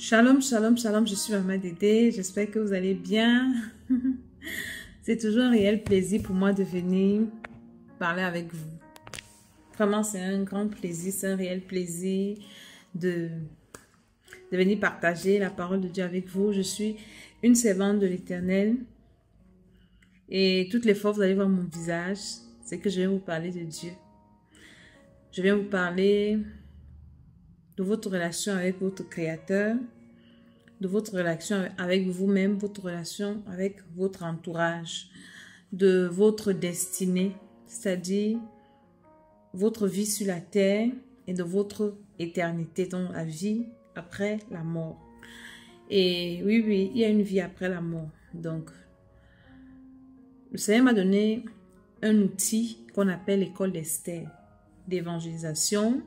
Shalom, shalom, shalom, je suis Maman Dédé, j'espère que vous allez bien. C'est toujours un réel plaisir pour moi de venir parler avec vous. Vraiment, c'est un grand plaisir, c'est un réel plaisir de venir partager la parole de Dieu avec vous. Je suis une servante de l'Éternel et toutes les fois vous allez voir mon visage, c'est que je vais vous parler de Dieu. Je vais vous parler de votre relation avec votre Créateur, de votre relation avec vous-même, votre relation avec votre entourage, de votre destinée, c'est-à-dire votre vie sur la terre et de votre éternité, donc la vie après la mort. Et oui, il y a une vie après la mort. Donc, le Seigneur m'a donné un outil qu'on appelle l'école d'Esther, d'évangélisation,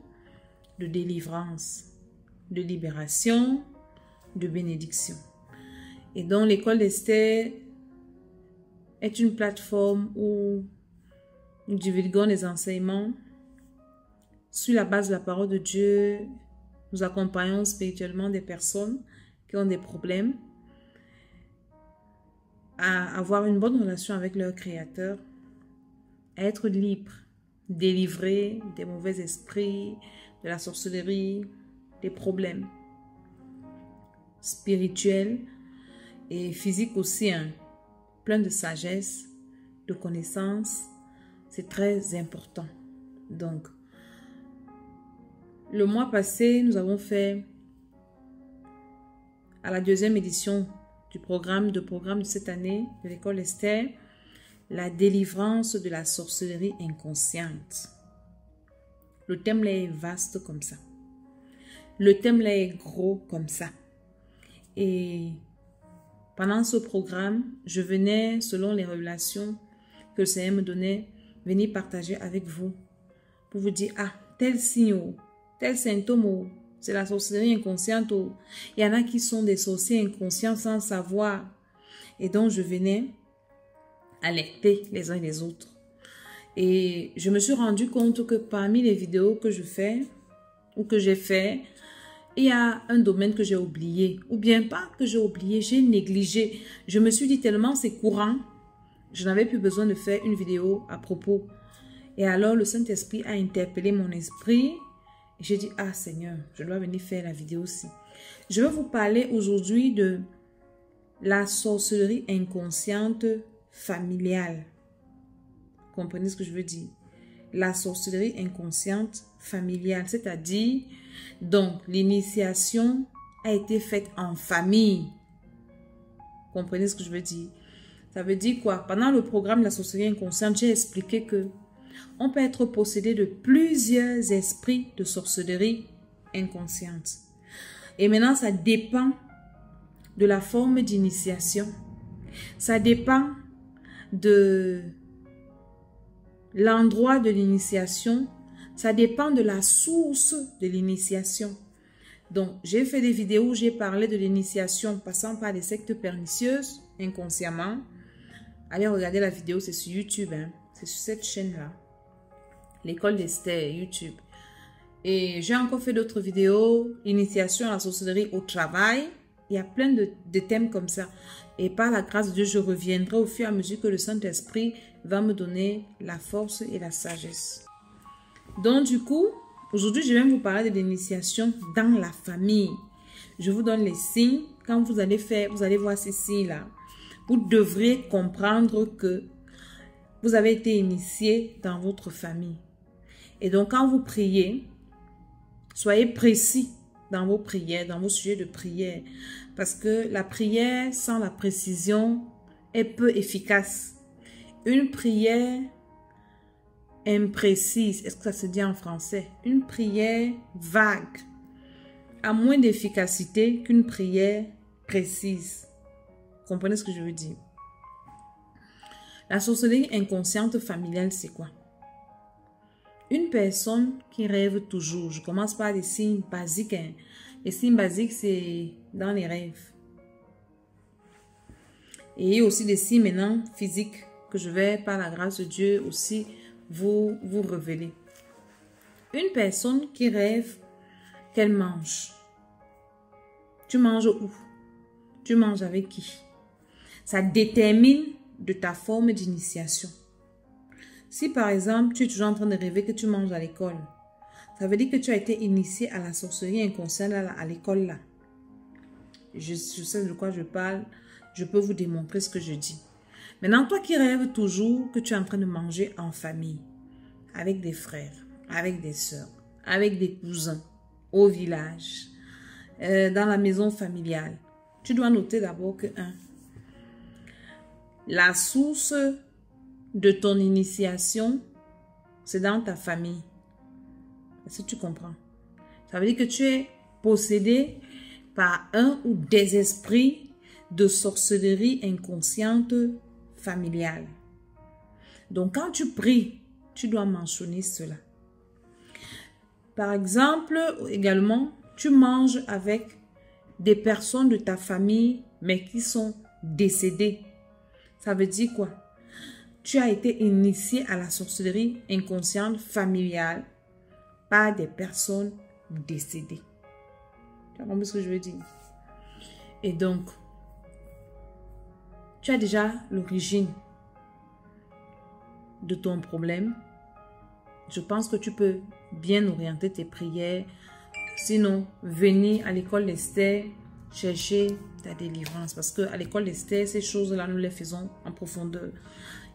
de délivrance, de libération, de bénédiction. Et donc l'école d'Esther est une plateforme où nous divulguons les enseignements sur la base de la parole de Dieu. Nous accompagnons spirituellement des personnes qui ont des problèmes à avoir une bonne relation avec leur Créateur, à être libre, délivré des mauvais esprits, de la sorcellerie, des problèmes spirituels et physiques aussi, hein, plein de sagesse, de connaissances. C'est très important. Donc, le mois passé, nous avons fait à la deuxième édition du programme de cette année de l'école Esther, la délivrance de la sorcellerie inconsciente. Le thème là est vaste comme ça. Le thème là est gros comme ça. Et pendant ce programme, je venais, selon les révélations que le Seigneur me donnait, venir partager avec vous pour vous dire, ah, tel signe, tel symptôme, c'est la sorcellerie inconsciente. Il y en a qui sont des sorciers inconscients sans savoir. Et donc, je venais alerter les uns et les autres. Et je me suis rendu compte que parmi les vidéos que je fais ou que j'ai fait, il y a un domaine que j'ai oublié. Ou bien pas que j'ai oublié, j'ai négligé. Je me suis dit tellement c'est courant, je n'avais plus besoin de faire une vidéo à propos. Et alors le Saint-Esprit a interpellé mon esprit. Et j'ai dit, ah Seigneur, je dois venir faire la vidéo aussi. Je vais vous parler aujourd'hui de la sorcellerie inconsciente familiale. Comprenez ce que je veux dire? La sorcellerie inconsciente familiale, c'est-à-dire, donc, l'initiation a été faite en famille. Comprenez ce que je veux dire? Ça veut dire quoi? Pendant le programme de la sorcellerie inconsciente, j'ai expliqué que on peut être possédé de plusieurs esprits de sorcellerie inconsciente. Et maintenant, ça dépend de la forme d'initiation. Ça dépend de l'endroit de l'initiation, ça dépend de la source de l'initiation. Donc, j'ai fait des vidéos où j'ai parlé de l'initiation passant par des sectes pernicieuses, inconsciemment. Allez regarder la vidéo, c'est sur YouTube, hein. C'est sur cette chaîne-là. L'école d'Esther, YouTube. Et j'ai encore fait d'autres vidéos, initiation à la sorcellerie au travail. Il y a plein de thèmes comme ça. Et par la grâce de Dieu, je reviendrai au fur et à mesure que le Saint-Esprit va me donner la force et la sagesse. Donc du coup, aujourd'hui, je vais vous parler de l'initiation dans la famille. Je vous donne les signes. Quand vous allez faire, vous allez voir ces signes-là. Vous devrez comprendre que vous avez été initié dans votre famille. Et donc, quand vous priez, soyez précis dans vos prières, dans vos sujets de prière. Parce que la prière sans la précision est peu efficace. Une prière imprécise, est-ce que ça se dit en français? Une prière vague a moins d'efficacité qu'une prière précise. Vous comprenez ce que je veux dire? La sorcellerie inconsciente familiale, c'est quoi? Une personne qui rêve toujours. Je commence par des signes basiques. Hein. Les signes basiques, c'est dans les rêves. Et il y a aussi des signes maintenant physiques que je vais, par la grâce de Dieu, aussi vous révéler. Une personne qui rêve qu'elle mange. Tu manges où? Tu manges avec qui? Ça détermine de ta forme d'initiation. Si par exemple, tu es toujours en train de rêver que tu manges à l'école, ça veut dire que tu as été initié à la sorcellerie inconsciente à l'école là. Je sais de quoi je parle, je peux vous démontrer ce que je dis. Maintenant, toi qui rêves toujours que tu es en train de manger en famille, avec des frères, avec des sœurs, avec des cousins, au village, dans la maison familiale, tu dois noter d'abord que la source de ton initiation, c'est dans ta famille. Est-ce que tu comprends? Ça veut dire que tu es possédé par un ou des esprits de sorcellerie inconsciente familiale. Donc, quand tu pries, tu dois mentionner cela. Par exemple, également, tu manges avec des personnes de ta famille, mais qui sont décédées. Ça veut dire quoi? Tu as été initié à la sorcellerie inconsciente familiale par des personnes décédées. Tu as compris ce que je veux dire? Et donc, tu as déjà l'origine de ton problème. Je pense que tu peux bien orienter tes prières. Sinon, venir à l'école d'Esther chercher ta délivrance. Parce qu'à l'école d'Esther, ces choses-là, nous les faisons en profondeur.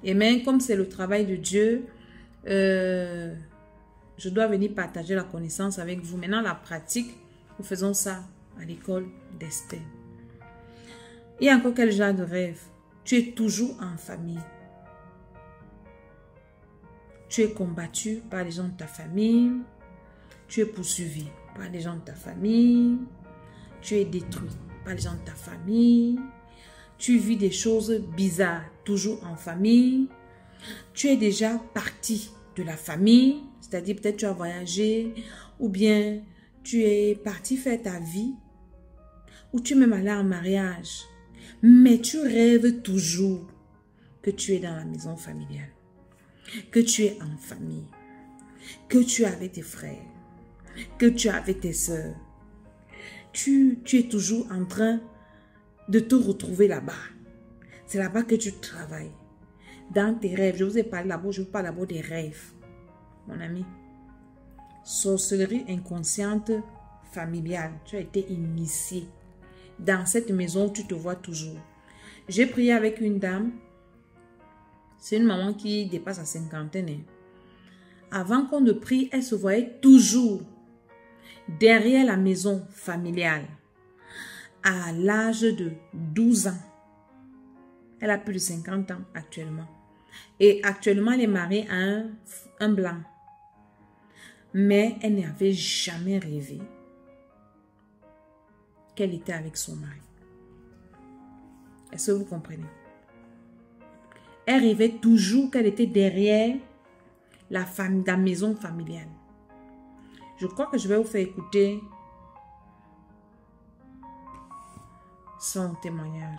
Et même comme c'est le travail de Dieu, je dois venir partager la connaissance avec vous. Maintenant, la pratique, nous faisons ça à l'école d'Esther. Il y a encore quel genre de rêve? Tu es toujours en famille. Tu es combattu par les gens de ta famille. Tu es poursuivi par les gens de ta famille. Tu es détruit par les gens de ta famille. Tu vis des choses bizarres, toujours en famille. Tu es déjà parti de la famille, c'est-à-dire peut-être tu as voyagé, ou bien tu es parti faire ta vie, ou tu es même allé en mariage. Mais tu rêves toujours que tu es dans la maison familiale, que tu es en famille, que tu es avec tes frères, que tu es avec tes sœurs. Tu es toujours en train de te retrouver là-bas. C'est là-bas que tu travailles. Dans tes rêves, je vous ai parlé d'abord, je vous parle d'abord des rêves, mon ami. Sorcellerie inconsciente familiale. Tu as été initié dans cette maison où tu te vois toujours. J'ai prié avec une dame. C'est une maman qui dépasse la cinquantaine. Avant qu'on ne prie, elle se voyait toujours derrière la maison familiale. À l'âge de 12 ans. Elle a plus de 50 ans actuellement. Et actuellement, elle est mariée à un blanc. Mais elle n'avait jamais rêvé qu'elle était avec son mari. Est-ce que vous comprenez? Elle rêvait toujours qu'elle était derrière la maison familiale. Je crois que je vais vous faire écouter son témoignage.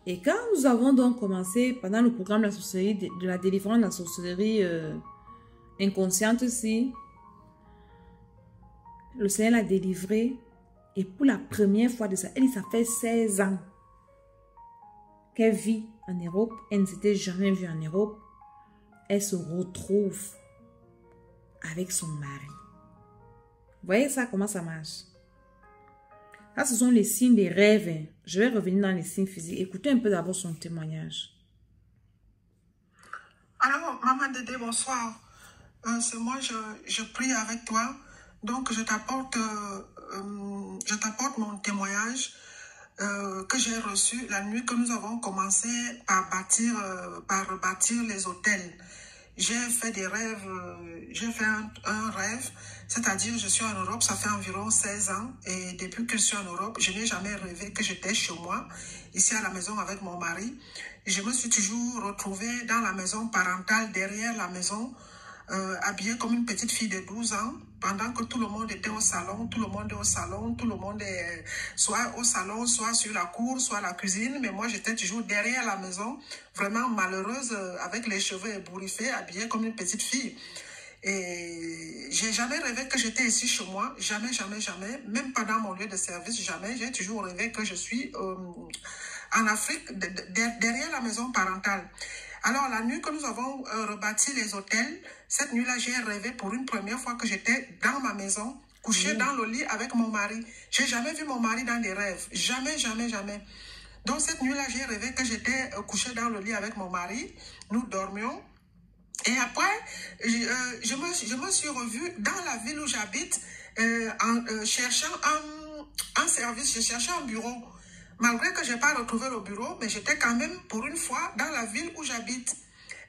Et quand nous avons donc commencé pendant le programme de la sorcellerie, de la délivrance de la sorcellerie inconsciente aussi, le Seigneur l'a délivrée. Et pour la première fois de ça, elle dit ça fait 16 ans qu'elle vit en Europe. Elle ne s'était jamais vue en Europe. Elle se retrouve avec son mari. Vous voyez ça, comment ça marche? Ça, ce sont les signes des rêves. Je vais revenir dans les signes physiques. Écoutez un peu d'abord son témoignage. Alors, Maman Dédé, bonsoir. C'est moi, je prie avec toi. Donc, je t'apporte mon témoignage que j'ai reçu la nuit que nous avons commencé par rebâtir les hôtels. J'ai fait des rêves, j'ai fait un rêve, c'est-à-dire je suis en Europe, ça fait environ 16 ans et depuis que je suis en Europe, je n'ai jamais rêvé que j'étais chez moi, ici à la maison avec mon mari. Je me suis toujours retrouvée dans la maison parentale, derrière la maison, habillée comme une petite fille de 12 ans, pendant que tout le monde était au salon, tout le monde est au salon, tout le monde est soit au salon, soit sur la cour, soit à la cuisine, mais moi j'étais toujours derrière la maison, vraiment malheureuse, avec les cheveux ébouriffés, habillée comme une petite fille. Et j'ai jamais rêvé que j'étais ici chez moi. Jamais, jamais, jamais. Même pas dans mon lieu de service, jamais. J'ai toujours rêvé que je suis en Afrique, derrière la maison parentale. Alors, la nuit que nous avons rebâti les hôtels, cette nuit-là, j'ai rêvé pour une première fois que j'étais dans ma maison, couchée dans le lit avec mon mari. J'ai jamais vu mon mari dans des rêves. Jamais, jamais, jamais. Donc, cette nuit-là, j'ai rêvé que j'étais couchée dans le lit avec mon mari. Nous dormions. Et après, je me suis revue dans la ville où j'habite en cherchant un service. Je cherchais un bureau. Malgré que je n'ai pas retrouvé le bureau, mais j'étais quand même pour une fois dans la ville où j'habite.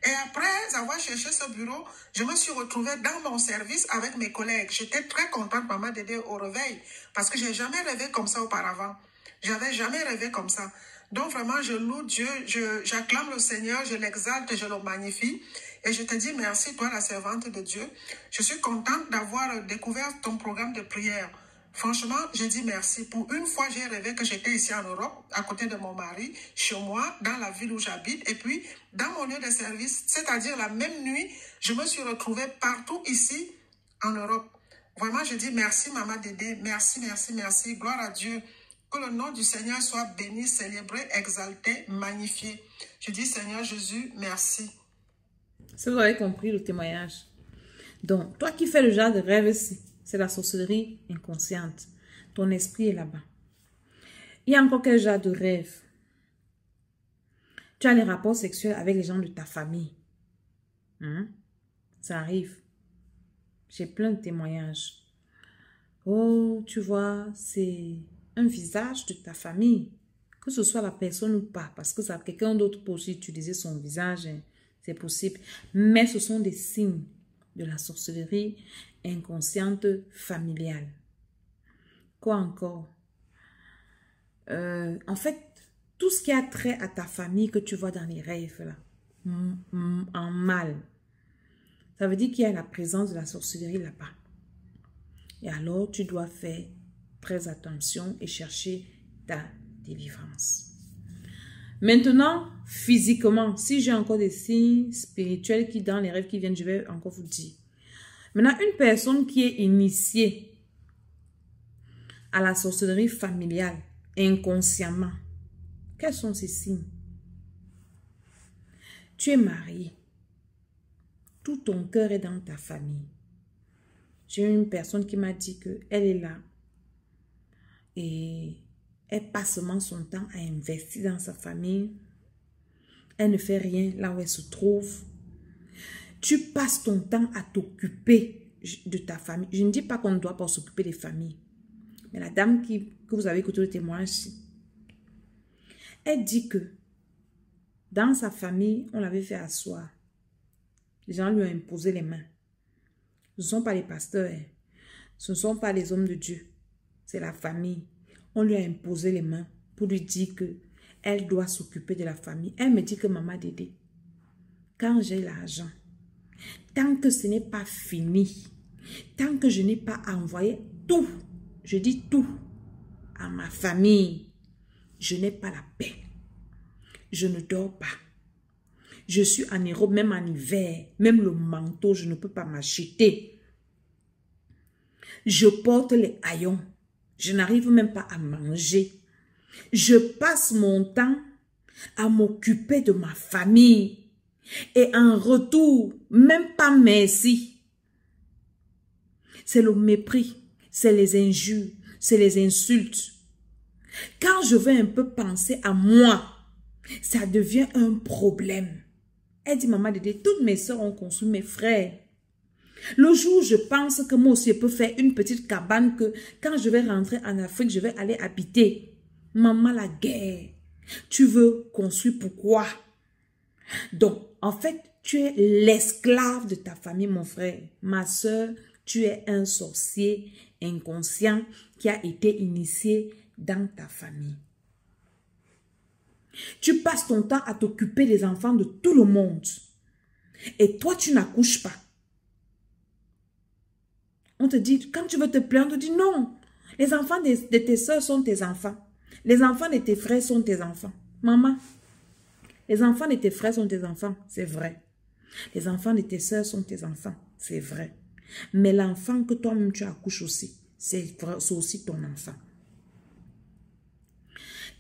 Et après avoir cherché ce bureau, je me suis retrouvée dans mon service avec mes collègues. J'étais très contente, maman, d'aider au réveil parce que je n'ai jamais rêvé comme ça auparavant. J'avais jamais rêvé comme ça. Donc vraiment, je loue Dieu, j'acclame le Seigneur, je l'exalte, je le magnifie. Et je te dis merci, toi, la servante de Dieu. Je suis contente d'avoir découvert ton programme de prière. Franchement, je dis merci. Pour une fois, j'ai rêvé que j'étais ici en Europe, à côté de mon mari, chez moi, dans la ville où j'habite. Et puis, dans mon lieu de service, c'est-à-dire la même nuit, je me suis retrouvée partout ici, en Europe. Vraiment, je dis merci, Maman Dédé. Merci, merci, merci. Gloire à Dieu. Que le nom du Seigneur soit béni, célébré, exalté, magnifié. Je dis, Seigneur Jésus, merci. Si vous avez compris le témoignage. Donc, toi qui fais le genre de rêve ici, c'est la sorcellerie inconsciente. Ton esprit est là-bas. Il y a encore quel genre de rêve? Tu as les rapports sexuels avec les gens de ta famille. Ça arrive. J'ai plein de témoignages. Oh, tu vois, c'est un visage de ta famille. Que ce soit la personne ou pas. Parce que quelqu'un d'autre peut aussi utiliser son visage. C'est possible. Mais ce sont des signes de la sorcellerie inconsciente familiale. Quoi encore? En fait, tout ce qui a trait à ta famille que tu vois dans les rêves, là, en mal, ça veut dire qu'il y a la présence de la sorcellerie là-bas. Et alors, tu dois faire très attention et chercher ta délivrance. Maintenant, physiquement, si j'ai encore des signes spirituels qui dans les rêves qui viennent, je vais encore vous dire. Maintenant, une personne qui est initiée à la sorcellerie familiale, inconsciemment, quels sont ces signes? Tu es marié. Tout ton cœur est dans ta famille. J'ai une personne qui m'a dit qu'elle est là et elle passe seulement son temps à investir dans sa famille. Elle ne fait rien là où elle se trouve. Tu passes ton temps à t'occuper de ta famille. Je ne dis pas qu'on ne doit pas s'occuper des familles. Mais la dame que vous avez écouté le témoignage, elle dit que dans sa famille, on l'avait fait asseoir. Les gens lui ont imposé les mains. Ce ne sont pas les pasteurs. Ce ne sont pas les hommes de Dieu. C'est la famille. On lui a imposé les mains pour lui dire qu'elle doit s'occuper de la famille. Elle me dit que Maman Dédé, quand j'ai l'argent, tant que ce n'est pas fini, tant que je n'ai pas envoyé tout, je dis tout, à ma famille, je n'ai pas la paix. Je ne dors pas. Je suis en Europe, même en hiver, même le manteau, je ne peux pas m'acheter. Je porte les haillons. Je n'arrive même pas à manger. Je passe mon temps à m'occuper de ma famille. Et en retour, même pas merci. C'est le mépris, c'est les injures, c'est les insultes. Quand je vais un peu penser à moi, ça devient un problème. Elle dit, Maman Dédé, toutes mes soeurs ont construit, mes frères. Le jour où je pense que moi aussi je peux faire une petite cabane que quand je vais rentrer en Afrique, je vais aller habiter. Maman, la guerre. Tu veux construire pourquoi? Donc, en fait, tu es l'esclave de ta famille, mon frère. Ma soeur, tu es un sorcier inconscient qui a été initié dans ta famille. Tu passes ton temps à t'occuper des enfants de tout le monde. Et toi, tu n'accouches pas. On te dit, quand tu veux te plaindre, on te dit non. Les enfants de tes soeurs sont tes enfants. Les enfants de tes frères sont tes enfants. Maman, les enfants de tes frères sont tes enfants, c'est vrai. Les enfants de tes soeurs sont tes enfants, c'est vrai. Mais l'enfant que toi-même tu accouches aussi, c'est aussi ton enfant.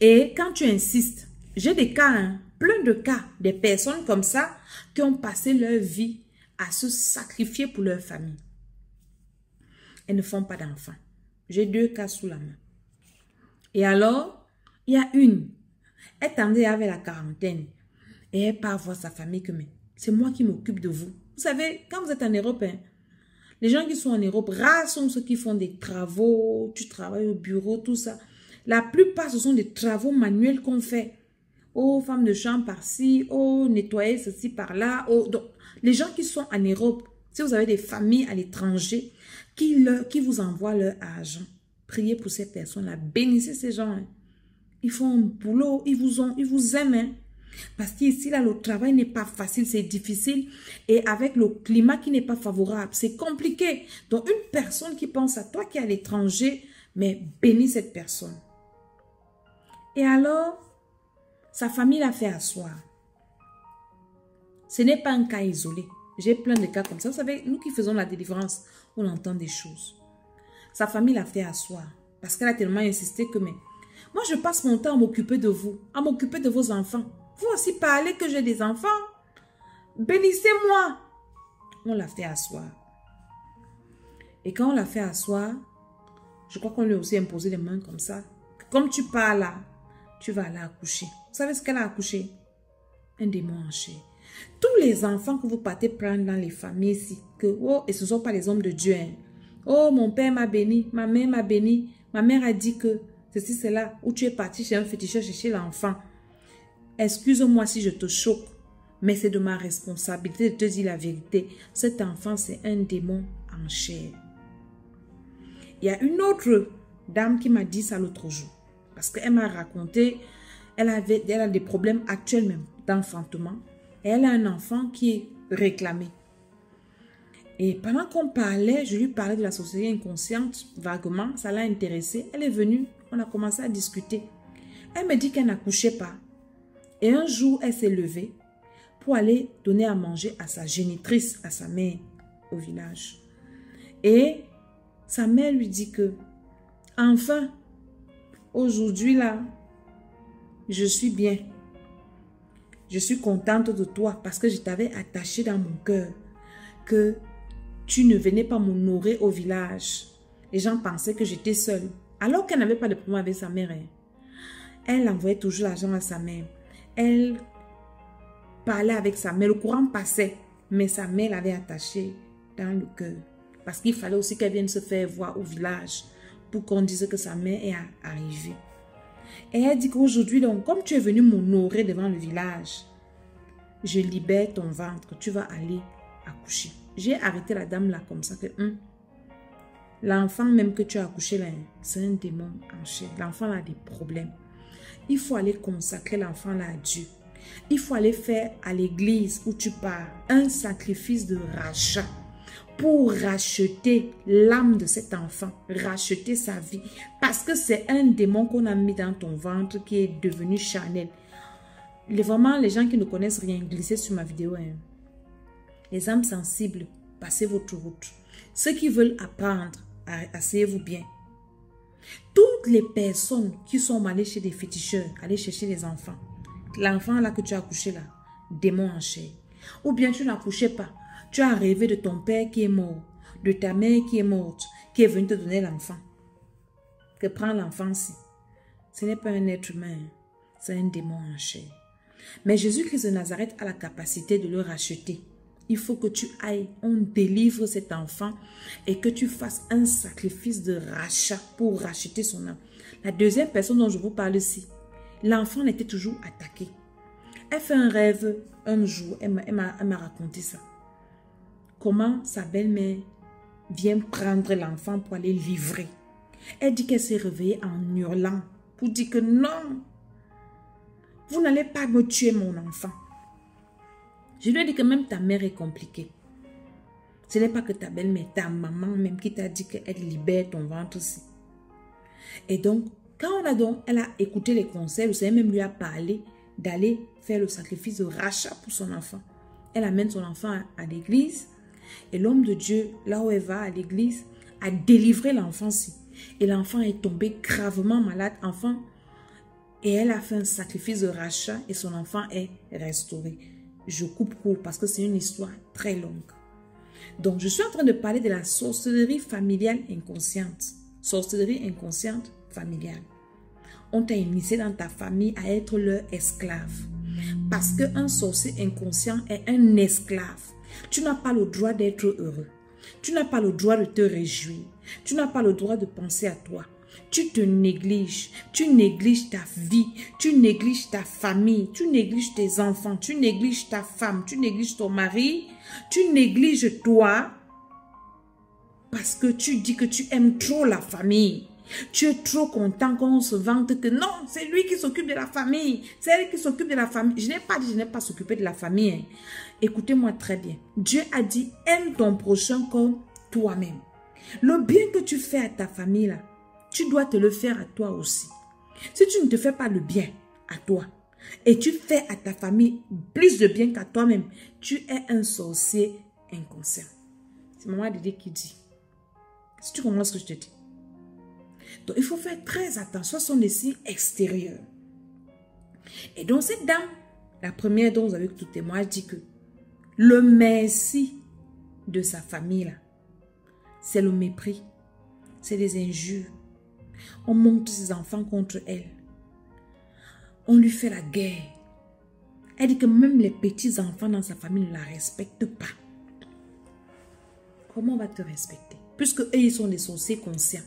Et quand tu insistes, j'ai des cas, hein, plein de cas, des personnes comme ça qui ont passé leur vie à se sacrifier pour leur famille. Elles ne font pas d'enfants. J'ai 2 cas sous la main. Et alors, il y a une, elle tendait avec la quarantaine et elle part voir sa famille que mais c'est moi qui m'occupe de vous. Vous savez, quand vous êtes en Europe, hein, les gens qui sont en Europe, rares sont ceux qui font des travaux, tu travailles au bureau, tout ça. La plupart, ce sont des travaux manuels qu'on fait. Oh, femme de chambre par-ci, oh, nettoyer ceci par-là. Oh, donc, les gens qui sont en Europe, si vous avez des familles à l'étranger qui vous envoient leur argent, priez pour ces personnes-là, bénissez ces gens. Hein. Ils font un boulot, ils vous aiment. Hein. Parce qu'ici, là, le travail n'est pas facile, c'est difficile. Et avec le climat qui n'est pas favorable, c'est compliqué. Donc, une personne qui pense à toi qui est à l'étranger, mais bénis cette personne. Et alors, sa famille l'a fait asseoir. Ce n'est pas un cas isolé. J'ai plein de cas comme ça. Vous savez, nous qui faisons la délivrance, on entend des choses. Sa famille l'a fait asseoir. Parce qu'elle a tellement insisté que, mais moi, je passe mon temps à m'occuper de vous, à m'occuper de vos enfants. Vous aussi parlez que j'ai des enfants. Bénissez-moi. On l'a fait asseoir. Et quand on l'a fait asseoir, je crois qu'on lui a aussi imposé les mains comme ça. Comme tu parles là, tu vas aller accoucher. Vous savez ce qu'elle a accouché? Un démon en chair. Tous les enfants que vous partez prendre dans les familles ici, oh, et ce ne sont pas les hommes de Dieu. Hein. Oh, mon père m'a béni, ma mère m'a béni, ma mère a dit que ceci, c'est là où tu es parti chez un féticheur chercher l'enfant. Excuse-moi si je te choque, mais c'est de ma responsabilité de te dire la vérité. Cet enfant, c'est un démon en chair. Il y a une autre dame qui m'a dit ça l'autre jour. Parce qu'elle m'a raconté, elle a des problèmes actuels même d'enfantement. Et elle a un enfant qui est réclamé. Et pendant qu'on parlait, je lui parlais de la sorcellerie inconsciente, vaguement, ça l'a intéressée. Elle est venue, on a commencé à discuter. Elle me dit qu'elle n'accouchait pas. Et un jour, elle s'est levée pour aller donner à manger à sa génitrice, à sa mère, au village. Et sa mère lui dit que, enfin, aujourd'hui là, je suis bien. Je suis contente de toi parce que je t'avais attaché dans mon cœur que tu ne venais pas m'honorer au village. Les gens pensaient que j'étais seule. Alors qu'elle n'avait pas de problème avec sa mère. Elle envoyait toujours l'argent à sa mère. Elle parlait avec sa mère. Le courant passait. Mais sa mère l'avait attachée dans le cœur. Parce qu'il fallait aussi qu'elle vienne se faire voir au village pour qu'on dise que sa mère est arrivée. Et elle dit qu'aujourd'hui, donc, comme tu es venu m'honorer devant le village, je libère ton ventre, tu vas aller accoucher. J'ai arrêté la dame là comme ça que l'enfant même que tu as accouché là, c'est un démon en chair. L'enfant a des problèmes. Il faut aller consacrer l'enfant là à Dieu. Il faut aller faire à l'église où tu pars un sacrifice de rachat pour racheter l'âme de cet enfant, racheter sa vie. Parce que c'est un démon qu'on a mis dans ton ventre qui est devenu charnel. Vraiment, les gens qui ne connaissent rien, glissez sur ma vidéo. Hein. Les âmes sensibles, passez votre route. Ceux qui veulent apprendre, asseyez-vous bien. Toutes les personnes qui sont allées chez des féticheurs, aller chercher des enfants. L'enfant là que tu as accouché là, démon en chair. Ou bien tu n'accouchais pas. Tu as rêvé de ton père qui est mort, de ta mère qui est morte, qui est venue te donner l'enfant. Que prend l'enfant-ci. Ce n'est pas un être humain, c'est un démon en chair. Mais Jésus-Christ de Nazareth a la capacité de le racheter. Il faut que tu ailles, on délivre cet enfant et que tu fasses un sacrifice de rachat pour racheter son âme. La deuxième personne dont je vous parle ici, l'enfant était toujours attaqué. Elle fait un rêve un jour, elle m'a raconté ça. Comment sa belle-mère vient prendre l'enfant pour aller livrer. Elle dit qu'elle s'est réveillée en hurlant pour dire que non, vous n'allez pas me tuer mon enfant. Je lui ai dit que même ta mère est compliquée. Ce n'est pas que ta belle-mère, ta maman même qui t'a dit qu'elle libère ton ventre aussi. Et donc, quand elle a écouté les conseils, vous savez, même lui a parlé d'aller faire le sacrifice de rachat pour son enfant. Elle amène son enfant à l'église. Et l'homme de Dieu, là où elle va à l'église, a délivré l'enfant-ci. Et l'enfant est tombé gravement malade, enfant. Et elle a fait un sacrifice de rachat et son enfant est restauré. Je coupe court parce que c'est une histoire très longue. Donc, je suis en train de parler de la sorcellerie familiale inconsciente. Sorcellerie inconsciente familiale. On t'a initié dans ta famille à être leur esclave. Parce qu'un sorcier inconscient est un esclave. Tu n'as pas le droit d'être heureux. Tu n'as pas le droit de te réjouir. Tu n'as pas le droit de penser à toi. Tu te négliges. Tu négliges ta vie. Tu négliges ta famille. Tu négliges tes enfants. Tu négliges ta femme. Tu négliges ton mari. Tu négliges toi. Parce que tu dis que tu aimes trop la famille. Tu es trop content qu'on se vante que non, c'est lui qui s'occupe de la famille. C'est elle qui s'occupe de la famille. Je n'ai pas dit je n'ai pas s'occuper de la famille. Hein. Écoutez-moi très bien. Dieu a dit aime ton prochain comme toi-même. Le bien que tu fais à ta famille là, tu dois te le faire à toi aussi. Si tu ne te fais pas le bien à toi et tu fais à ta famille plus de bien qu'à toi-même, tu es un sorcier inconscient. C'est maman Dédé qui dit. Si tu comprends ce que je te dis. Donc, il faut faire très attention à son signes extérieurs. Et donc, cette dame, la première dont vous avez tout témoin, dit que le merci de sa famille, là, c'est le mépris, c'est des injures. On monte ses enfants contre elle. On lui fait la guerre. Elle dit que même les petits-enfants dans sa famille ne la respectent pas. Comment on va te respecter? Puisque eux, ils sont des sorciers conscients.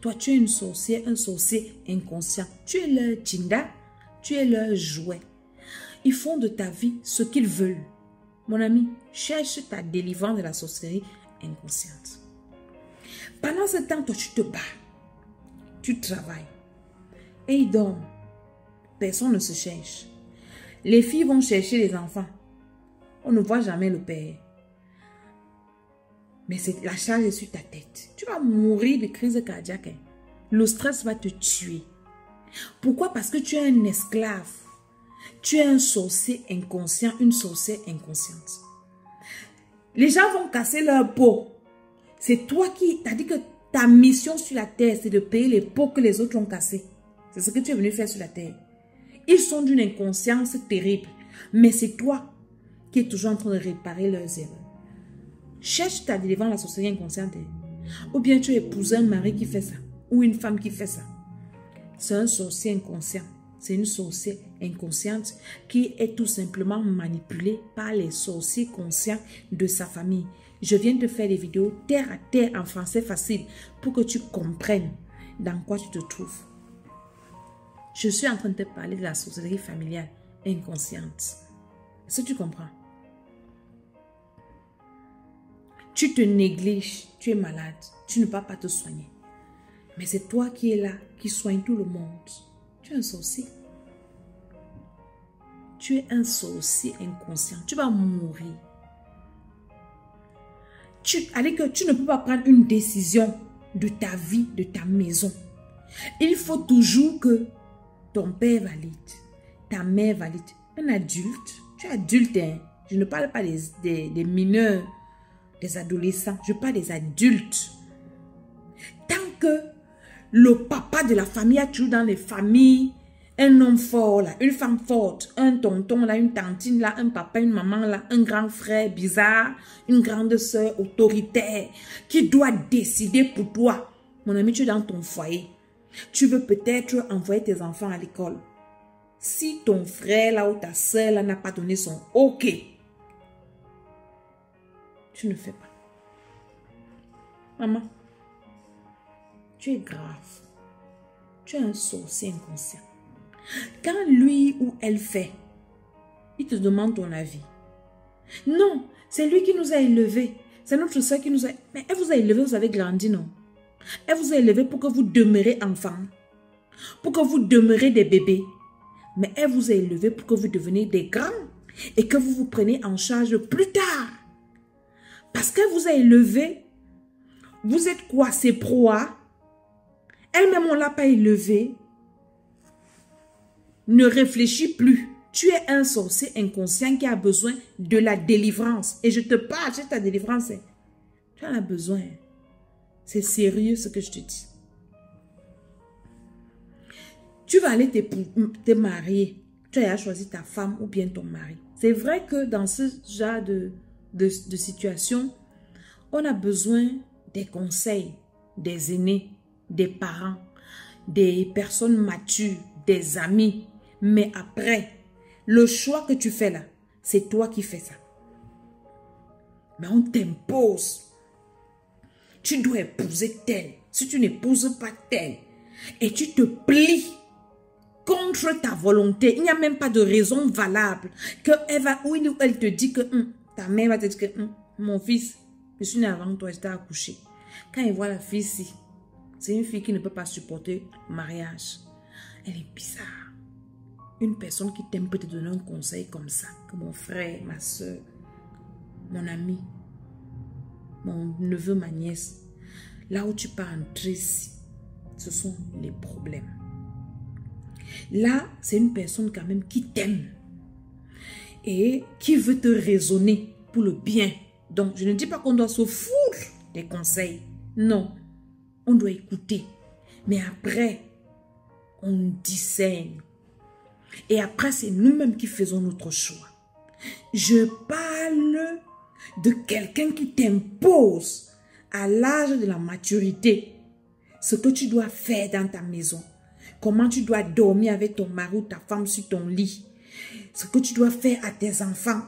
Toi, tu es une sorcière, un sorcier inconscient. Tu es leur Tinda, tu es leur jouet. Ils font de ta vie ce qu'ils veulent. Mon ami, cherche ta délivrance de la sorcellerie inconsciente. Pendant ce temps, toi, tu te bats. Tu travailles. Et ils dorment. Personne ne se cherche. Les filles vont chercher les enfants. On ne voit jamais le père. Mais la charge est sur ta tête. Tu vas mourir de crise cardiaque. Le stress va te tuer. Pourquoi? Parce que tu es un esclave. Tu es un sorcier inconscient, une sorcière inconsciente. Les gens vont casser leur peau. C'est toi qui t'as dit que ta mission sur la terre, c'est de payer les pots que les autres ont cassés. C'est ce que tu es venu faire sur la terre. Ils sont d'une inconscience terrible. Mais c'est toi qui es toujours en train de réparer leurs erreurs. Cherche ta délivrance la sorcellerie inconsciente. Ou bien tu épouses un mari qui fait ça. Ou une femme qui fait ça. C'est un sorcier inconscient. C'est une sorcière inconsciente qui est tout simplement manipulée par les sorciers conscients de sa famille. Je viens de faire des vidéos terre à terre en français facile pour que tu comprennes dans quoi tu te trouves. Je suis en train de te parler de la sorcellerie familiale inconsciente. Est-ce que tu comprends? Tu te négliges, tu es malade, tu ne peux pas te soigner. Mais c'est toi qui es là, qui soigne tout le monde. Tu es un sorcier. Tu es un sorcier inconscient. Tu vas mourir. Tu ne peux pas prendre une décision de ta vie, de ta maison. Il faut toujours que ton père valide, ta mère valide. Un adulte, tu es adulte, hein? Je ne parle pas des mineurs, des adolescents, je parle des adultes. Tant que le papa de la famille a toujours dans les familles un homme fort là, une femme forte, un tonton là, une tantine là, un papa, une maman là, un grand frère bizarre, une grande soeur autoritaire qui doit décider pour toi. Mon ami, tu es dans ton foyer. Tu veux peut-être envoyer tes enfants à l'école. Si ton frère là ou ta soeur là n'a pas donné son OK, tu ne fais pas. Maman, tu es grave. Tu es un sorcier inconscient. Quand lui ou elle fait, il te demande ton avis. Non, c'est lui qui nous a élevés. C'est notre soeur qui nous a... Mais elle vous a élevés, vous avez grandi, non? Elle vous a élevés pour que vous demeurez enfants. Pour que vous demeurez des bébés. Mais elle vous a élevés pour que vous deveniez des grands. Et que vous vous preniez en charge plus tard. Parce qu'elle vous a élevés. Vous êtes quoi? Ses proies. Elle-même, on ne l'a pas élevée. Ne réfléchis plus. Tu es un sorcier inconscient qui a besoin de la délivrance. Et je te parle, c'est ta délivrance. Tu en as besoin. C'est sérieux ce que je te dis. Tu vas aller te marier. Tu as choisi ta femme ou bien ton mari. C'est vrai que dans ce genre de situation, on a besoin des conseils des aînés, des parents, des personnes matures, des amis. Mais après, le choix que tu fais là, c'est toi qui fais ça. Mais on t'impose. Tu dois épouser tel. Si tu n'épouses pas tel, et tu te plies contre ta volonté, il n'y a même pas de raison valable que elle te dit que ta mère va te dire que mon fils, je suis né avant toi, j'étais accouché. Quand il voit la fille ici, c'est une fille qui ne peut pas supporter le mariage. Elle est bizarre. Une personne qui t'aime peut te donner un conseil comme ça, que mon frère, ma soeur, mon ami, mon neveu, ma nièce. Là où tu peux entrer ici, ce sont les problèmes. Là, c'est une personne quand même qui t'aime et qui veut te raisonner pour le bien. Donc, je ne dis pas qu'on doit se foutre des conseils. Non, on doit écouter. Mais après, on discerne. Et après, c'est nous-mêmes qui faisons notre choix. Je parle de quelqu'un qui t'impose à l'âge de la maturité ce que tu dois faire dans ta maison. Comment tu dois dormir avec ton mari ou ta femme sur ton lit. Ce que tu dois faire à tes enfants.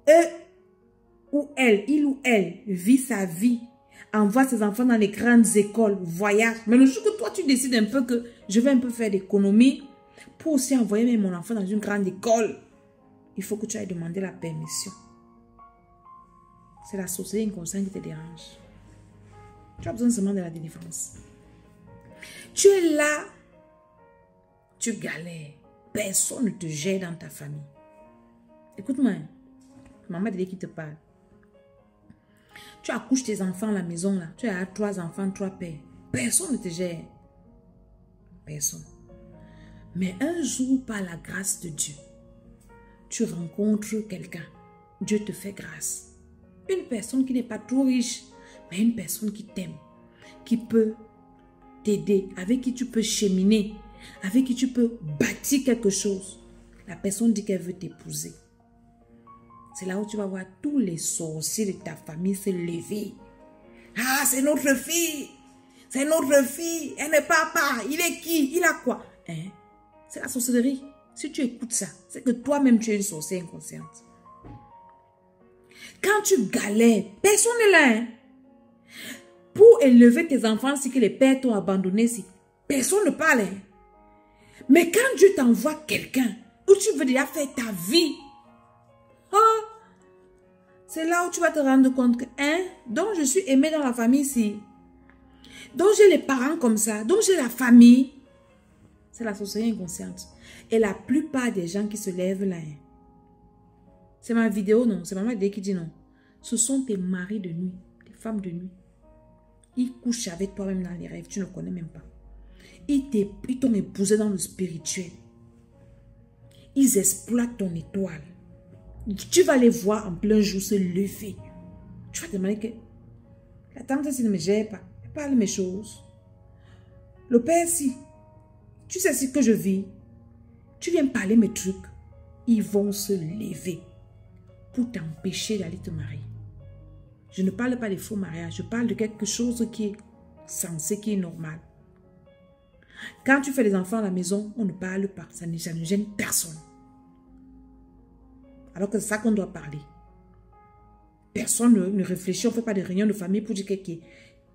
Il ou elle vit sa vie. Envoie ses enfants dans les grandes écoles, voyage. Mais le jour que toi, tu décides un peu que je vais un peu faire d'économie pour aussi envoyer même mon enfant dans une grande école, il faut que tu ailles demander la permission. C'est la sorcellerie inconsciente qui te dérange. Tu as besoin seulement de la délivrance. Tu es là, tu galères. Personne ne te gère dans ta famille. Écoute-moi, maman dit qui te parle. Tu accouches tes enfants à la maison là. Tu as 3 enfants, 3 pères. Personne ne te gère. Personne. Mais un jour, par la grâce de Dieu, tu rencontres quelqu'un. Dieu te fait grâce. Une personne qui n'est pas trop riche, mais une personne qui t'aime, qui peut t'aider, avec qui tu peux cheminer, avec qui tu peux bâtir quelque chose. La personne dit qu'elle veut t'épouser. C'est là où tu vas voir tous les sorciers de ta famille se lever. Ah, c'est notre fille. C'est notre fille. Elle n'est pas part. Il est qui? Il a quoi? Hein? C'est la sorcellerie. Si tu écoutes ça, c'est que toi-même tu es une sorcière inconsciente. Quand tu galères, personne n'est là. Hein? Pour élever tes enfants, si que les pères t'ont abandonné, si personne ne parle. Hein? Mais quand Dieu t'envoie quelqu'un où tu veux déjà faire ta vie, oh, c'est là où tu vas te rendre compte que, donc je suis aimée dans la famille ici. Donc j'ai les parents comme ça. Donc j'ai la famille. C'est la sorcellerie inconsciente. Et la plupart des gens qui se lèvent là, c'est ma vidéo, non? C'est maman qui dit non. Ce sont tes maris de nuit, tes femmes de nuit. Ils couchent avec toi-même dans les rêves. Tu ne connais même pas. Ils t'ont épousé dans le spirituel. Ils exploitent ton étoile. Tu vas les voir en plein jour se lever. Tu vas te demander que la tante si ne me gère pas. Elle parle mes choses. Le père si. Tu sais ce que je vis. Tu viens parler mes trucs. Ils vont se lever pour t'empêcher d'aller te marier. Je ne parle pas des faux mariages. Je parle de quelque chose qui est sensé, qui est normal. Quand tu fais des enfants à la maison, on ne parle pas. Ça ne gêne personne. Alors que c'est ça qu'on doit parler. Personne ne réfléchit. On ne fait pas de réunion de famille pour dire que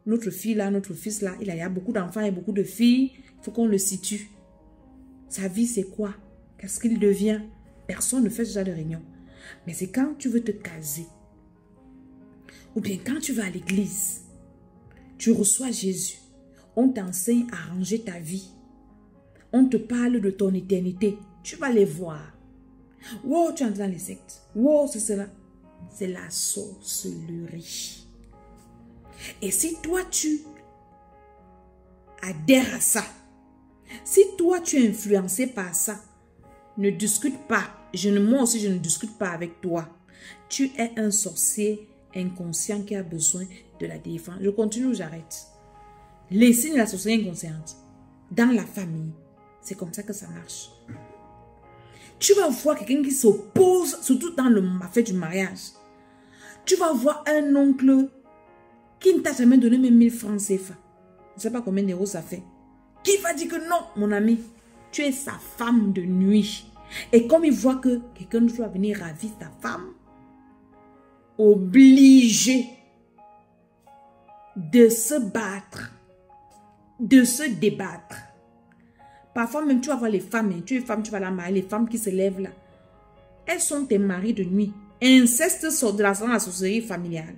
notre fille là, notre fils là, il y a beaucoup d'enfants et beaucoup de filles. Il faut qu'on le situe. Sa vie, c'est quoi? Qu'est-ce qu'il devient? Personne ne fait ce genre de réunion. Mais c'est quand tu veux te caser. Ou bien quand tu vas à l'église. Tu reçois Jésus. On t'enseigne à ranger ta vie. On te parle de ton éternité. Tu vas les voir. Wow, tu entres dans les sectes. Wow, c'est cela. C'est la sorcellerie. Et si toi, tu adhères à ça, si toi, tu es influencé par ça, ne discute pas. Moi aussi, je ne discute pas avec toi. Tu es un sorcier inconscient qui a besoin de la défense. Je continue ou j'arrête? Les signes de la sorcellerie inconsciente. Dans la famille. C'est comme ça que ça marche. Tu vas voir quelqu'un qui s'oppose, surtout dans le fait du mariage. Tu vas voir un oncle qui ne t'a jamais donné même 1000 francs CFA. Je ne sais pas combien d'euros ça fait. Qui va dire que non, mon ami, tu es sa femme de nuit. Et comme il voit que quelqu'un doit venir ravir ta femme, obligé de se battre, de se débattre. Parfois même, tu vas voir les femmes, tu es femme, tu vas la marier, les femmes qui se lèvent là. Elles sont tes maris de nuit. Inceste sort de la sorcellerie familiale.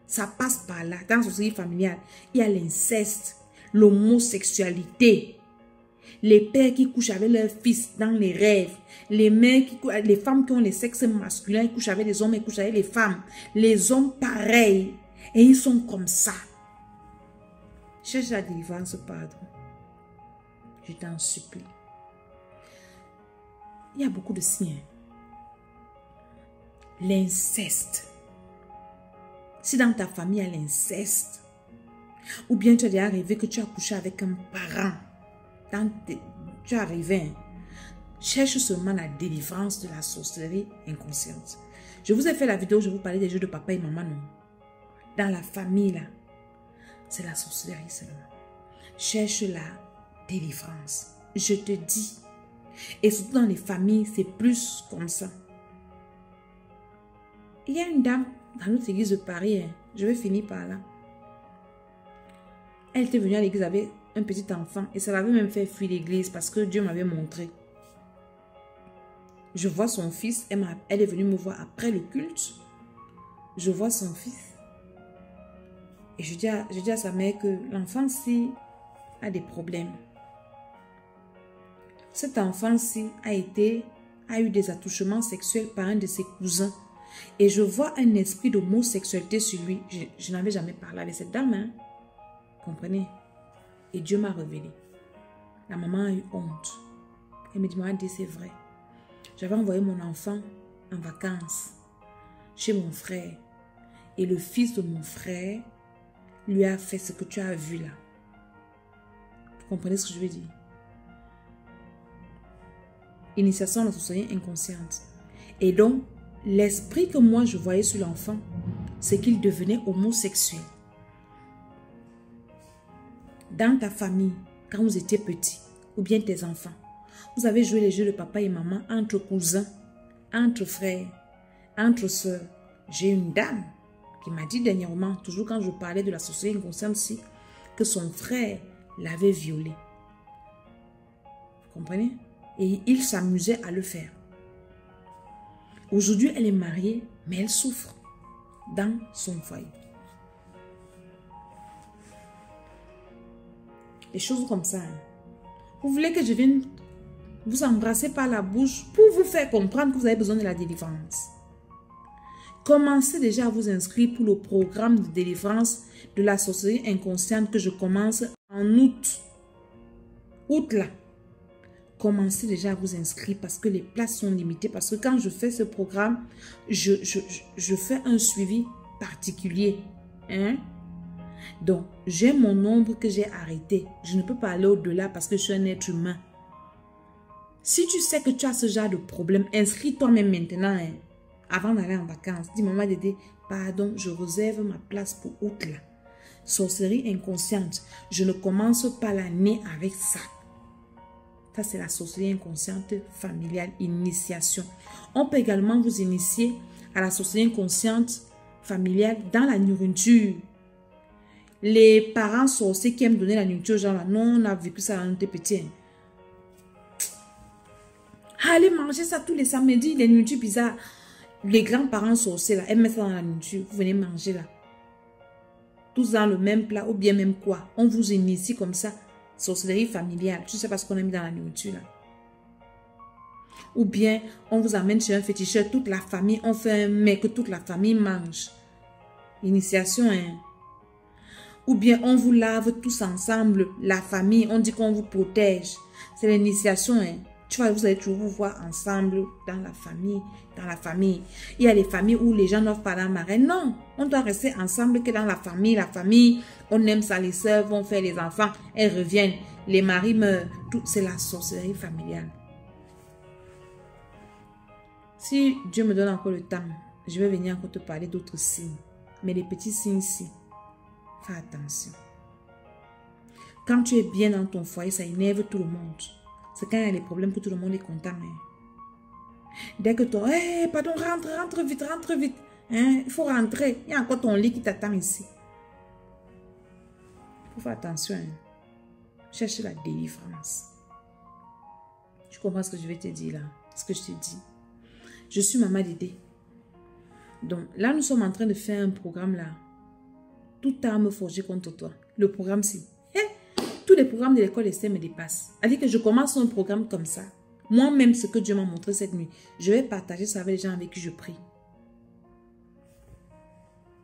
Ça passe par là. Dans la sorcellerie familiale, il y a l'inceste, l'homosexualité. Les pères qui couchent avec leurs fils dans les rêves. Les femmes qui ont les sexes masculins, ils couchent avec les hommes, ils couchent avec les femmes. Les hommes pareils. Et ils sont comme ça. Cherche la délivrance, pardon. Je t'en supplie. Il y a beaucoup de signes. L'inceste. Si dans ta famille il y a l'inceste, ou bien tu as déjà rêvé que tu as couché avec un parent, tu as rêvé, cherche seulement la délivrance de la sorcellerie inconsciente. Je vous ai fait la vidéo où je vous parlais des jeux de papa et maman, non? Dans la famille, là, c'est la sorcellerie seulement. Cherche la délivrance. Je te dis. Et surtout dans les familles, c'est plus comme ça. Il y a une dame dans notre église de Paris, je vais finir par là. Elle était venue à l'église avec un petit enfant et ça l'avait même fait fuir l'église parce que Dieu m'avait montré. Je vois son fils, elle est venue me voir après le culte. Je vois son fils. Et je dis à sa mère que l'enfant-ci a des problèmes. Cet enfant-ci a eu des attouchements sexuels par un de ses cousins. Et je vois un esprit d'homosexualité sur lui. Je n'avais jamais parlé avec cette dame. Hein? Comprenez? Et Dieu m'a révélé. La maman a eu honte. Elle me dit, maman, c'est vrai. J'avais envoyé mon enfant en vacances chez mon frère. Et le fils de mon frère lui a fait ce que tu as vu là. Vous comprenez ce que je veux dire? Initiation de la sorcellerie inconsciente. Et donc, l'esprit que moi je voyais sur l'enfant, c'est qu'il devenait homosexuel. Dans ta famille, quand vous étiez petit, ou bien tes enfants, vous avez joué les jeux de papa et maman entre cousins, entre frères, entre soeurs. J'ai une dame qui m'a dit dernièrement, toujours quand je parlais de la sorcellerie inconsciente aussi, que son frère l'avait violée. Vous comprenez? Et il s'amusait à le faire. Aujourd'hui, elle est mariée, mais elle souffre dans son foyer. Des choses comme ça. Hein. Vous voulez que je vienne vous embrasser par la bouche pour vous faire comprendre que vous avez besoin de la délivrance. Commencez déjà à vous inscrire pour le programme de délivrance de la sorcellerie inconsciente que je commence en août. Août là. Commencez déjà à vous inscrire parce que les places sont limitées. Parce que quand je fais ce programme, je fais un suivi particulier. Hein? Donc, j'ai mon nombre que j'ai arrêté. Je ne peux pas aller au-delà parce que je suis un être humain. Si tu sais que tu as ce genre de problème, inscris-toi même maintenant. Hein, avant d'aller en vacances. Dis, maman Dédé, pardon, je réserve ma place pour août là. Sorcellerie inconsciente. Je ne commence pas l'année avec ça. Ça, c'est la sorcellerie inconsciente familiale, initiation. On peut également vous initier à la sorcellerie inconsciente familiale dans la nourriture. Les parents sorciers qui aiment donner la nourriture aux gens là, non, on a vécu ça quand on était petit. Allez manger ça tous les samedis, les nourritures bizarres. Les grands-parents sorciers là, aiment mettre ça dans la nourriture. Vous venez manger là. Tous dans le même plat ou bien même quoi. On vous initie comme ça. Sorcellerie familiale. Tu sais pas ce qu'on a mis dans la nourriture là. Ou bien on vous amène chez un féticheur, toute la famille, on fait un mets que toute la famille mange. Initiation, hein. Ou bien on vous lave tous ensemble, la famille, on dit qu'on vous protège. C'est l'initiation, hein. Vous allez toujours vous voir ensemble dans la famille. Il y a des familles où les gens doivent parler à marraine. Non, on doit rester ensemble que dans la famille. La famille, on aime ça. Les sœurs vont faire les enfants. Elles reviennent. Les maris meurent. Tout, c'est la sorcellerie familiale. Si Dieu me donne encore le temps, je vais venir encore te parler d'autres signes. Mais les petits signes ici, fais attention. Quand tu es bien dans ton foyer, ça énerve tout le monde. C'est quand il y a des problèmes que tout le monde est content. Hein. Dès que toi, hey, pardon, rentre vite. Hein? Il faut rentrer. Il y a encore ton lit qui t'attend ici. Il faut faire attention. Hein. Cherche la délivrance. Tu comprends ce que je vais te dire là? Ce que je te dis. Je suis Maman Dédé. Donc là, nous sommes en train de faire un programme là. Toute arme forgée contre toi. Le programme-ci. Tous les programmes de l'école Esther me dépassent. C'est-à-dire que je commence un programme comme ça. Moi-même, ce que Dieu m'a montré cette nuit, je vais partager ça avec les gens avec qui je prie.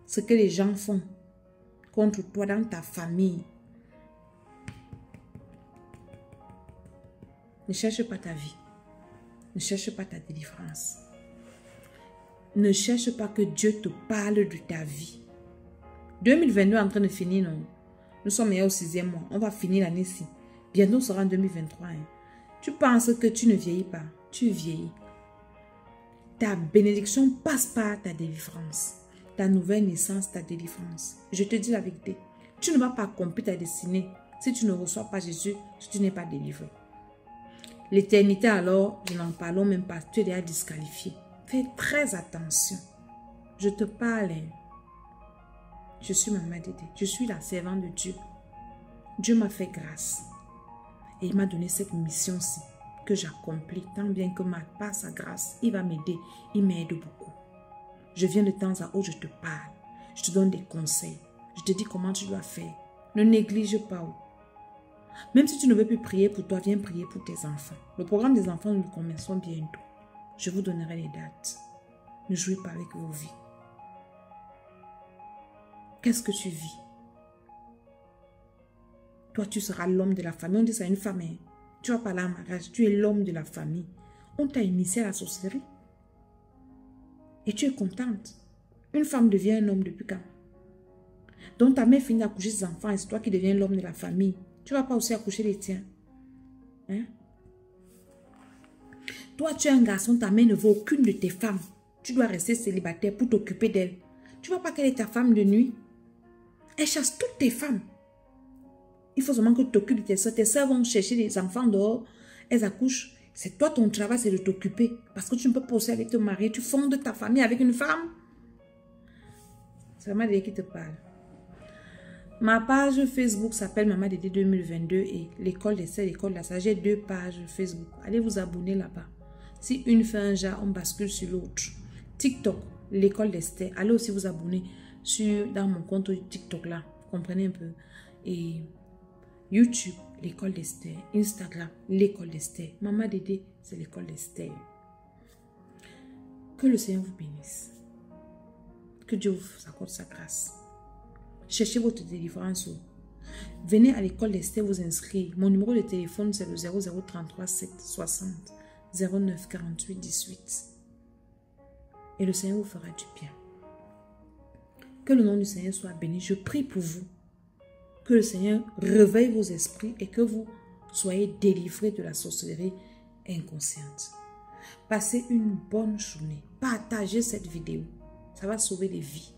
Ce que les gens font contre toi dans ta famille. Ne cherche pas ta vie. Ne cherche pas ta délivrance. Ne cherche pas que Dieu te parle de ta vie. 2022 est en train de finir, non? Nous sommes au 6e mois. On va finir l'année-ci. Bientôt, on sera en 2023. Hein. Tu penses que tu ne vieillis pas. Tu vieillis. Ta bénédiction passe par ta délivrance. Ta nouvelle naissance, ta délivrance. Je te dis la vérité. Tu ne vas pas accomplir ta destinée si tu ne reçois pas Jésus, si tu n'es pas délivré. L'éternité alors, je n'en parlons même pas. Tu es déjà disqualifié. Fais très attention. Je te parle. Hein. Je suis Maman Dédé. Je suis la servante de Dieu. Dieu m'a fait grâce. Et il m'a donné cette mission-ci que j'accomplis. Tant bien que par sa grâce, il va m'aider. Il m'aide beaucoup. Je viens de temps à autre, je te parle. Je te donne des conseils. Je te dis comment tu dois faire. Ne néglige pas. Même si tu ne veux plus prier pour toi, viens prier pour tes enfants. Le programme des enfants, nous le commençons bientôt. Je vous donnerai les dates. Ne jouez pas avec vos vies. Qu'est-ce que tu vis? Toi, tu seras l'homme de la famille. On dit ça à une femme. Hein? Tu vas parler en mariage. Tu es l'homme de la famille. On t'a initié à la sorcellerie. Et tu es contente. Une femme devient un homme depuis quand? Donc ta mère finit d'accoucher ses enfants et c'est toi qui deviens l'homme de la famille. Tu ne vas pas aussi accoucher les tiens. Hein? Toi, tu es un garçon, ta mère ne veut aucune de tes femmes. Tu dois rester célibataire pour t'occuper d'elle. Tu ne vois pas qu'elle est ta femme de nuit? Elle chasse toutes tes femmes. Il faut seulement que tu t'occupes de tes soeurs. Tes soeurs vont chercher les enfants dehors. Elles accouchent. C'est toi, ton travail, c'est de t'occuper. Parce que tu ne peux pas aussi aller te marier. Tu fondes ta famille avec une femme. C'est Maman Dédé qui te parle. Ma page Facebook s'appelle Maman Dédé 2022 et l'école d'essai, l'école de la sagesse. J'ai 2 pages Facebook. Allez vous abonner là-bas. Si une fait un genre, on bascule sur l'autre. TikTok, l'école d'Esther. Allez aussi vous abonner dans mon compte TikTok là. Vous comprenez un peu. Et YouTube, l'école d'Esther. Instagram, l'école d'Esther. Maman Dédé, c'est l'école d'Esther. Que le Seigneur vous bénisse. Que Dieu vous accorde sa grâce. Cherchez votre délivrance. Venez à l'école d'Esther vous inscrire. Mon numéro de téléphone, c'est le 0033 7 60 09 48 18. Et le Seigneur vous fera du bien. Que le nom du Seigneur soit béni. Je prie pour vous. Que le Seigneur réveille vos esprits et que vous soyez délivrés de la sorcellerie inconsciente. Passez une bonne journée. Partagez cette vidéo. Ça va sauver des vies.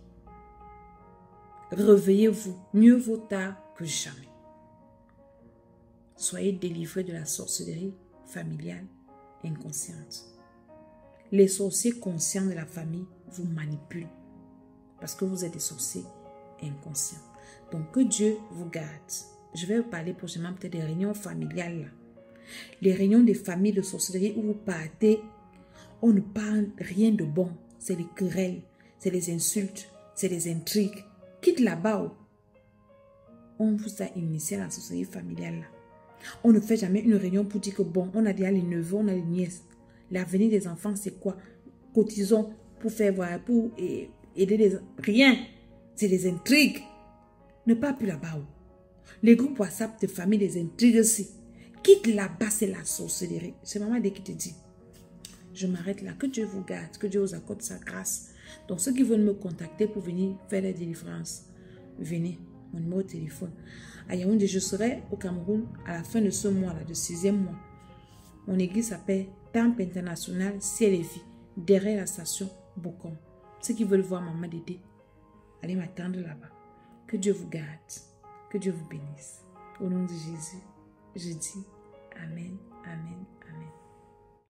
Réveillez-vous. Mieux vaut tard que jamais. Soyez délivrés de la sorcellerie familiale inconsciente. Les sorciers conscients de la famille vous manipulent parce que vous êtes des sorciers inconscients. Donc que Dieu vous garde. Je vais vous parler prochainement peut-être des réunions familiales. Là. Les réunions des familles de sorcellerie où vous partez, on ne parle rien de bon. C'est les querelles, c'est les insultes, c'est les intrigues. Quitte là-bas. On vous a initié à la sorcellerie familiale. Là. On ne fait jamais une réunion pour dire que bon, on a déjà les neveux, on a les nièces. L'avenir des enfants, c'est quoi? Cotisons pour faire voir, pour aider les... Rien. C'est des intrigues. Ne pas plus là-bas. Les groupes WhatsApp de famille, des intrigues aussi. Quitte là-bas, c'est la sorcellerie. C'est Maman D qui te dit. Je m'arrête là. Que Dieu vous garde. Que Dieu vous accorde sa grâce. Donc, ceux qui veulent me contacter pour venir faire la délivrance, venez. Mon numéro de téléphone. À Yaoundé, je serai au Cameroun à la fin de ce mois-là, de 6e mois. Mon église s'appelle Temple International Ciel et Vie, derrière la station Bocom. Ceux qui veulent voir Maman Dédé, allez m'attendre là-bas. Que Dieu vous garde. Que Dieu vous bénisse. Au nom de Jésus, je dis Amen, Amen.